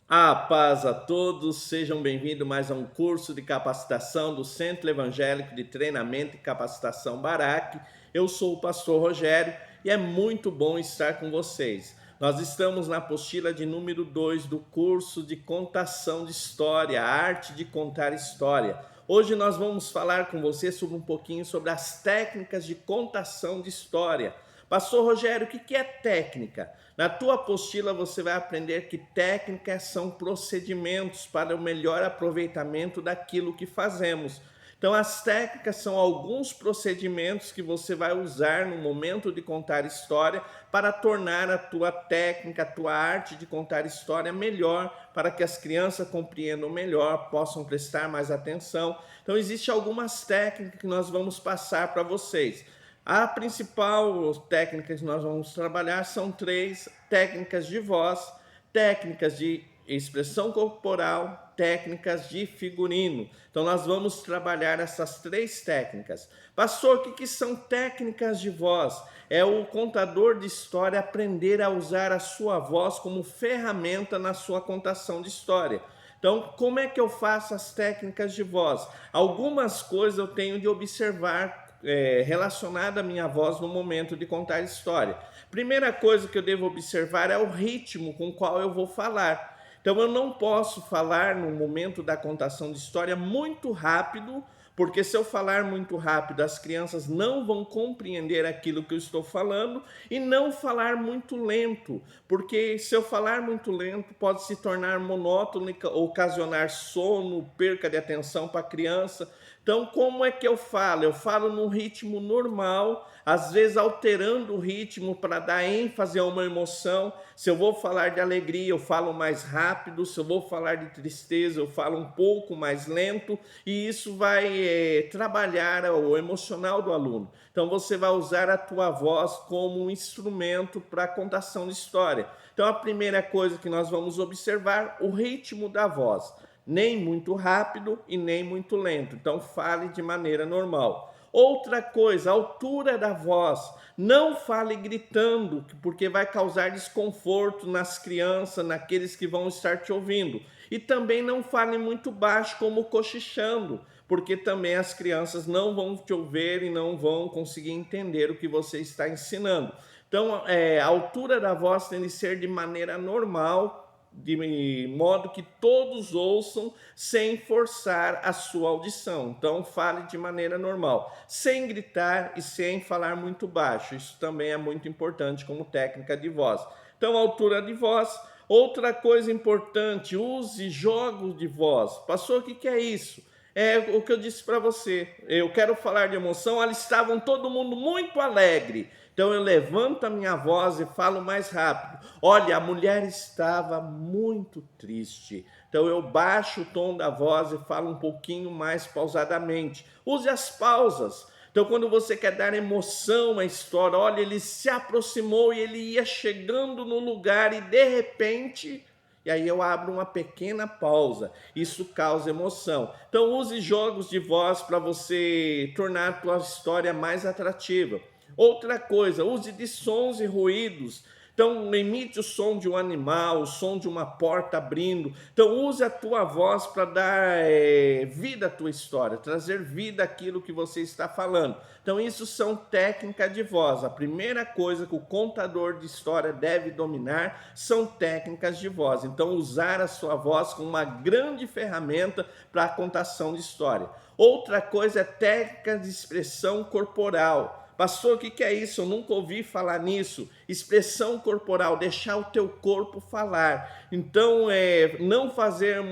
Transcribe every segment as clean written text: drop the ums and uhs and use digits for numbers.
A paz a todos, sejam bem-vindos mais a um curso de capacitação do Centro Evangélico de Treinamento e Capacitação Baraque. Eu sou o pastor Rogério e é muito bom estar com vocês. Nós estamos na apostila de número 2 do curso de contação de história, a arte de contar história. Hoje nós vamos falar com você sobre um pouquinho sobre as técnicas de contação de história. Pastor Rogério, o que é técnica? Na tua apostila você vai aprender que técnicas são procedimentos para o melhor aproveitamento daquilo que fazemos. Então, as técnicas são alguns procedimentos que você vai usar no momento de contar história para tornar a tua técnica, a tua arte de contar história melhor, para que as crianças compreendam melhor, possam prestar mais atenção. Então, existem algumas técnicas que nós vamos passar para vocês. A principal técnica que nós vamos trabalhar são três técnicas de voz, técnicas de expressão corporal, técnicas de figurino. Então nós vamos trabalhar essas três técnicas. Pastor, o que são técnicas de voz? É o contador de história aprender a usar a sua voz como ferramenta na sua contação de história. Então, como é que eu faço as técnicas de voz? Algumas coisas eu tenho de observar relacionada à minha voz no momento de contar história. Primeira coisa que eu devo observar é o ritmo com qual eu vou falar. Então eu não posso falar no momento da contação de história muito rápido, porque se eu falar muito rápido, as crianças não vão compreender aquilo que eu estou falando, e não falar muito lento, porque se eu falar muito lento pode se tornar monótono e ocasionar sono, perca de atenção para a criança. Então, como é que eu falo? Eu falo num ritmo normal, às vezes alterando o ritmo para dar ênfase a uma emoção. Se eu vou falar de alegria, eu falo mais rápido. Se eu vou falar de tristeza, eu falo um pouco mais lento. E isso vai trabalhar o emocional do aluno. Então, você vai usar a tua voz como um instrumento para a contação de história. Então, a primeira coisa que nós vamos observar, o ritmo da voz. Nem muito rápido e nem muito lento. Então, fale de maneira normal. Outra coisa, a altura da voz. Não fale gritando, porque vai causar desconforto nas crianças, naqueles que vão estar te ouvindo. E também não fale muito baixo, como cochichando, porque também as crianças não vão te ouvir e não vão conseguir entender o que você está ensinando. Então, a altura da voz tem de ser de maneira normal, de modo que todos ouçam sem forçar a sua audição. Então, fale de maneira normal, sem gritar e sem falar muito baixo. Isso também é muito importante como técnica de voz. Então, altura de voz. Outra coisa importante, use jogos de voz. Pastor, o que é isso? É o que eu disse para você. Eu quero falar de emoção. Eles estavam todo mundo muito alegre. Então eu levanto a minha voz e falo mais rápido. Olha, a mulher estava muito triste. Então eu baixo o tom da voz e falo um pouquinho mais pausadamente. Use as pausas. Então, quando você quer dar emoção à história, olha, ele se aproximou e ele ia chegando no lugar e de repente, e aí eu abro uma pequena pausa. Isso causa emoção. Então, use jogos de voz para você tornar a tua história mais atrativa. Outra coisa, use de sons e ruídos. Então, emite o som de um animal, o som de uma porta abrindo. Então, use a tua voz para dar vida à tua história, trazer vida àquilo que você está falando. Então, isso são técnicas de voz. A primeira coisa que o contador de história deve dominar são técnicas de voz. Então, usar a sua voz como uma grande ferramenta para a contação de história. Outra coisa é técnica de expressão corporal. Pastor, o que é isso? Eu nunca ouvi falar nisso. Expressão corporal, deixar o teu corpo falar. Então, não fazer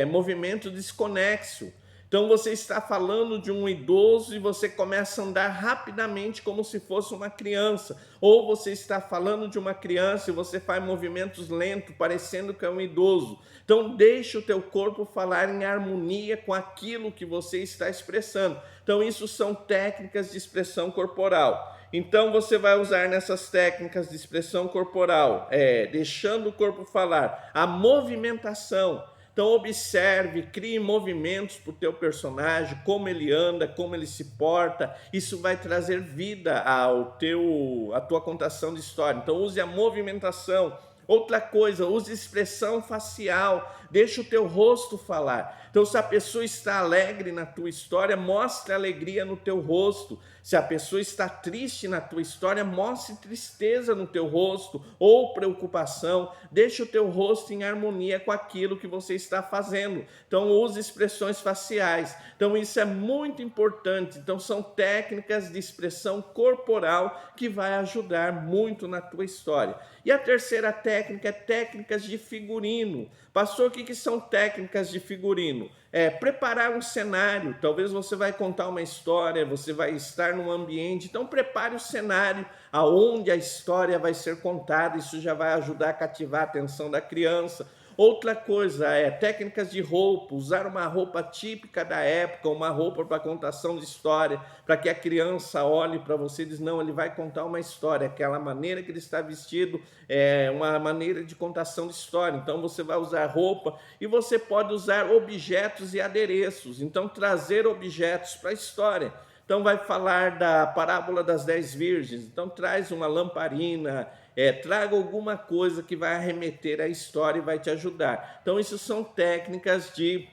movimento desconexo. Então, você está falando de um idoso e você começa a andar rapidamente como se fosse uma criança. Ou você está falando de uma criança e você faz movimentos lentos, parecendo que é um idoso. Então, deixe o teu corpo falar em harmonia com aquilo que você está expressando. Então, isso são técnicas de expressão corporal. Então, você vai usar nessas técnicas de expressão corporal, deixando o corpo falar, a movimentação. Então, observe, crie movimentos para o teu personagem, como ele anda, como ele se porta. Isso vai trazer vida à tua contação de história. Então, use a movimentação. Outra coisa, use expressão facial, deixa o teu rosto falar. Então, se a pessoa está alegre na tua história, mostre alegria no teu rosto. Se a pessoa está triste na tua história, mostre tristeza no teu rosto ou preocupação. Deixa o teu rosto em harmonia com aquilo que você está fazendo. Então, use expressões faciais. Então, isso é muito importante. Então, são técnicas de expressão corporal que vai ajudar muito na tua história. E a terceira técnica é técnicas de figurino. Pastor, o que são técnicas de figurino? Preparar um cenário. Talvez você vai contar uma história, você vai estar num ambiente, então prepare o cenário aonde a história vai ser contada. Isso já vai ajudar a cativar a atenção da criança. Outra coisa técnicas de roupa, usar uma roupa típica da época, uma roupa para contação de história, para que a criança olhe para você e diz, não, ele vai contar uma história, aquela maneira que ele está vestido é uma maneira de contação de história. Então você vai usar roupa e você pode usar objetos e adereços, então trazer objetos para a história. Então vai falar da parábola das 10 virgens, então traz uma lamparina, traga alguma coisa que vai arremeter a história e vai te ajudar. Então isso são técnicas de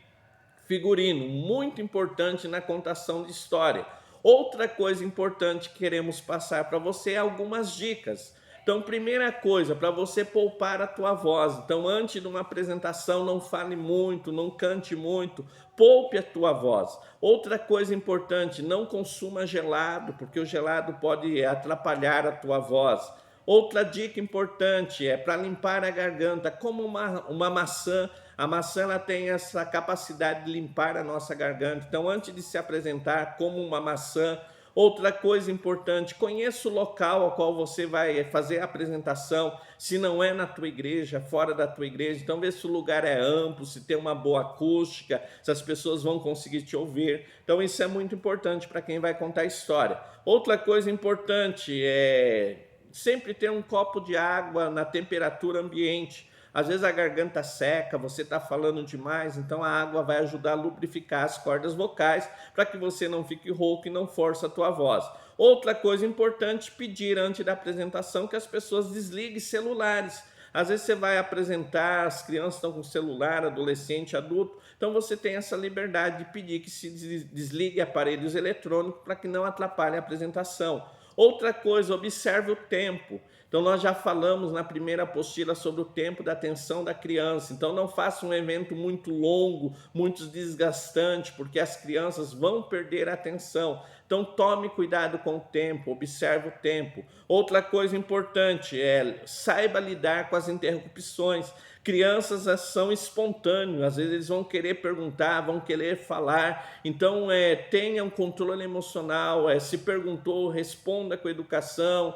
figurino, muito importante na contação de história. Outra coisa importante que queremos passar para você é algumas dicas. Então, primeira coisa, para você poupar a tua voz. Então, antes de uma apresentação, não fale muito, não cante muito, poupe a tua voz. Outra coisa importante, não consuma gelado, porque o gelado pode atrapalhar a tua voz. Outra dica importante é para limpar a garganta, como uma maçã. A maçã ela tem essa capacidade de limpar a nossa garganta. Então, antes de se apresentar, como uma maçã. Outra coisa importante, conheça o local ao qual você vai fazer a apresentação, se não é na tua igreja, fora da tua igreja, então vê se o lugar é amplo, se tem uma boa acústica, se as pessoas vão conseguir te ouvir. Então isso é muito importante para quem vai contar a história. Outra coisa importante é sempre ter um copo de água na temperatura ambiente. Às vezes a garganta seca, você está falando demais, então a água vai ajudar a lubrificar as cordas vocais para que você não fique rouco e não force a tua voz. Outra coisa importante, pedir antes da apresentação que as pessoas desliguem celulares. Às vezes você vai apresentar, as crianças estão com celular, adolescente, adulto, então você tem essa liberdade de pedir que se desligue aparelhos eletrônicos para que não atrapalhe a apresentação. Outra coisa, observe o tempo. Então, nós já falamos na primeira apostila sobre o tempo da atenção da criança. Então, não faça um evento muito longo, muito desgastante, porque as crianças vão perder a atenção. Então, tome cuidado com o tempo, observe o tempo. Outra coisa importante saiba lidar com as interrupções. Crianças são espontâneos, às vezes eles vão querer perguntar, vão querer falar, então tenha um controle emocional, se perguntou, responda com educação,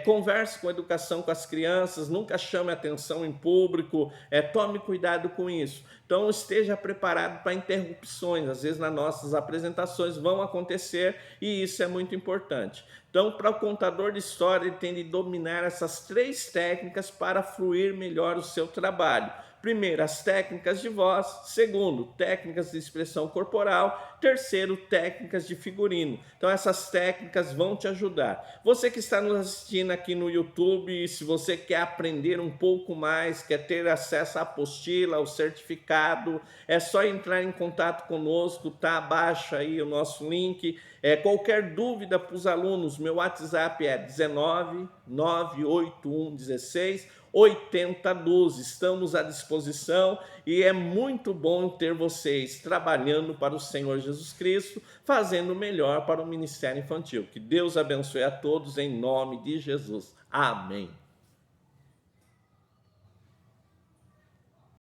converse com educação com as crianças, nunca chame atenção em público, tome cuidado com isso. Então esteja preparado para interrupções, às vezes nas nossas apresentações vão acontecer e isso é muito importante. Então, para o contador de história, ele tem de dominar essas 3 técnicas para fluir melhor o seu trabalho. Primeiro, as técnicas de voz. Segundo, técnicas de expressão corporal. Terceiro, técnicas de figurino. Então, essas técnicas vão te ajudar. Você que está nos assistindo aqui no YouTube, se você quer aprender um pouco mais, quer ter acesso à apostila, ao certificado, é só entrar em contato conosco, tá abaixo aí o nosso link. Qualquer dúvida para os alunos, meu WhatsApp é 19 981 16 8012. Estamos à disposição e é muito bom ter vocês trabalhando para o Senhor Jesus Cristo, fazendo melhor para o Ministério Infantil. Que Deus abençoe a todos em nome de Jesus. Amém.